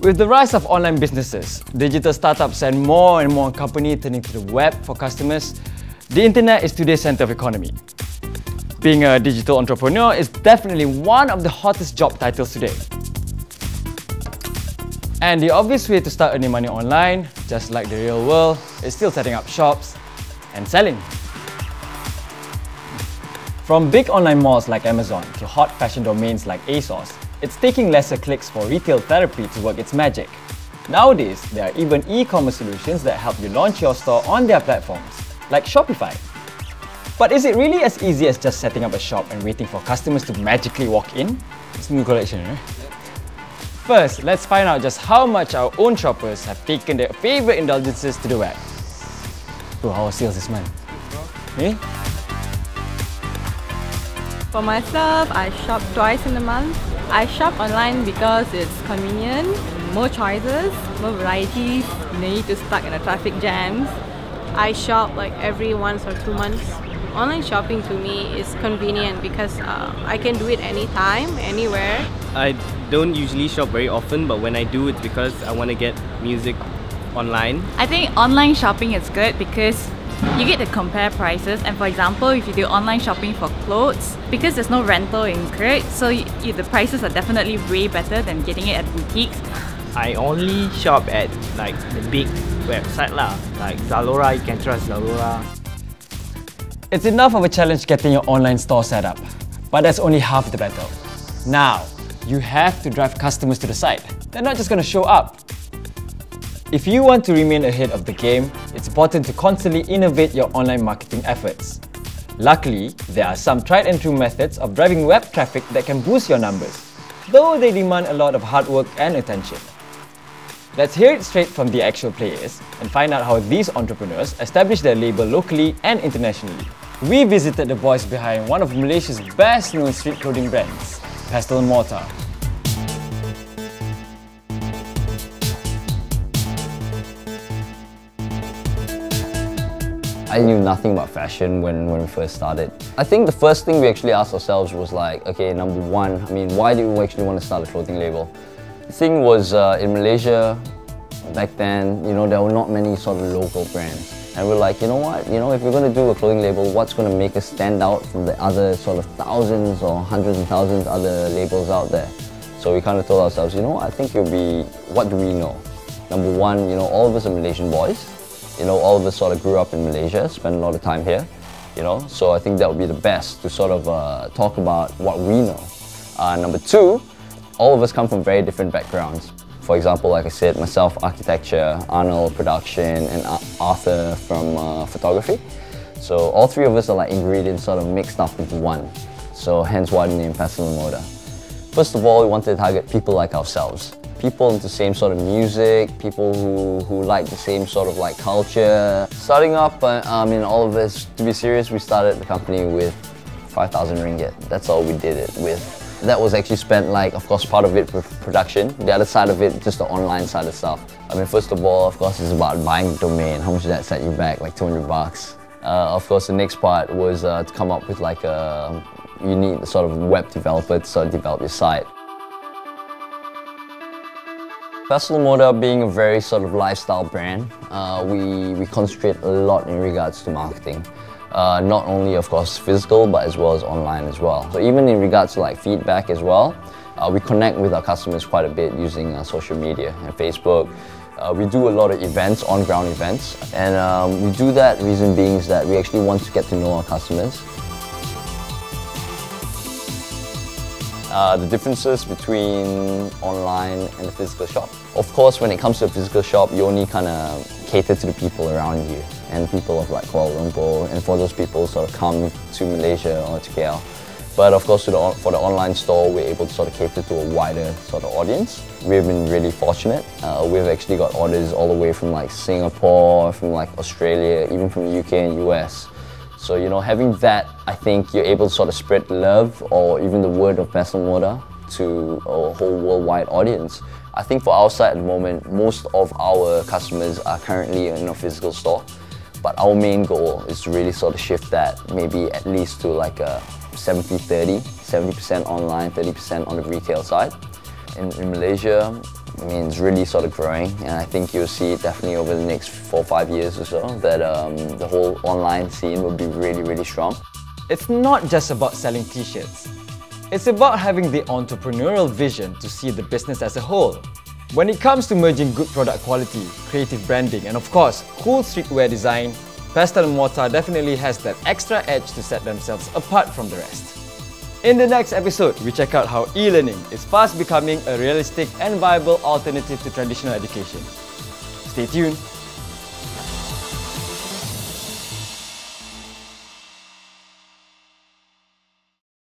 With the rise of online businesses, digital startups and more companies turning to the web for customers, the internet is today's center of economy. Being a digital entrepreneur is definitely one of the hottest job titles today. And the obvious way to start earning money online, just like the real world, is still setting up shops and selling. From big online malls like Amazon to hot fashion domains like ASOS, it's taking lesser clicks for retail therapy to work its magic. Nowadays, there are even e-commerce solutions that help you launch your store on their platforms, like Shopify. But is it really as easy as just setting up a shop and waiting for customers to magically walk in? It's a new collection, right? First, let's find out just how much our own shoppers have taken their favorite indulgences to the web. Bro, how are sales this month? Eh? For myself, I shop twice in a month. I shop online because it's convenient, more choices, more varieties, no need to stuck in the traffic jams. I shop like every 1 or 2 months. Online shopping to me is convenient because I can do it anytime, anywhere. I don't usually shop very often, but when I do, it's because I want to get music online. I think online shopping is good because you get to compare prices, and for example, if you do online shopping for clothes, because there's no rental incurred, so the prices are definitely way better than getting it at boutiques. I only shop at like the big website lah, like Zalora. You can trust Zalora. It's enough of a challenge getting your online store set up, but that's only half the battle. Now, you have to drive customers to the site. They're not just going to show up. If you want to remain ahead of the game, it's important to constantly innovate your online marketing efforts. Luckily, there are some tried and true methods of driving web traffic that can boost your numbers, though they demand a lot of hard work and attention. Let's hear it straight from the actual players and find out how these entrepreneurs establish their label locally and internationally. We visited the boys behind one of Malaysia's best-known street clothing brands, Pestle & Mortar. I knew nothing about fashion when we first started. I think the first thing we actually asked ourselves was like, okay, number one, why do we actually want to start a clothing label? The thing was, in Malaysia, back then, there were not many sort of local brands. And we're like, you know what, if we're going to do a clothing label, what's going to make us stand out from the other sort of thousands or hundreds and thousands other labels out there? So we kind of told ourselves, I think it would be, what do we know? Number one, all of us are Malaysian boys. All of us sort of grew up in Malaysia, spent a lot of time here, so I think that would be the best to sort of talk about what we know. Number two, all of us come from very different backgrounds. For example, like I said, myself, architecture, Arnold, production, and Arthur from photography. So all three of us are like ingredients sort of mixed up into one. So hence why the name Pestle & Mortar. First of all, we wanted to target people like ourselves. People into the same sort of music, people who like the same sort of like culture. Starting up, all of us, to be serious, we started the company with 5,000 ringgit. That's all we did it with. That was actually spent of course, part of it with production. The other side of it, just the online side of stuff. First of all, of course, it's about buying the domain. How much did that set you back? Like 200 bucks. Of course, the next part was to come up with you need a sort of web developer to sort of develop your site. Pestle & Mortar being a very sort of lifestyle brand, we concentrate a lot in regards to marketing. Not only, of course, physical, but as well as online as well. So even in regards to feedback as well, we connect with our customers quite a bit using social media and Facebook. We do a lot of events, on-ground events, and we do that reason being is that we actually want to get to know our customers. The differences between online and the physical shop. Of course, when it comes to a physical shop, you only kind of cater to the people around you and people of Kuala Lumpur, and for those people sort of come to Malaysia or to KL. But of course, for the online store, we're able to sort of cater to a wider sort of audience. We've been really fortunate. We've actually got orders all the way from Singapore, from Australia, even from the UK and US. So, having that, I think you're able to sort of spread love or even the word of Pestle & Mortar to a whole worldwide audience. I think for our side at the moment, most of our customers are currently in a physical store, but our main goal is to really sort of shift that maybe at least to a 70-30, 70% online, 30% on the retail side. in Malaysia, I mean, it's really sort of growing, and I think you'll see it definitely over the next 4 or 5 years or so, that the whole online scene will be really, really strong. It's not just about selling t-shirts. It's about having the entrepreneurial vision to see the business as a whole. When it comes to merging good product quality, creative branding, and of course, cool streetwear design, Pastel & Mortar definitely has that extra edge to set themselves apart from the rest. In the next episode, we check out how e-learning is fast becoming a realistic and viable alternative to traditional education. Stay tuned!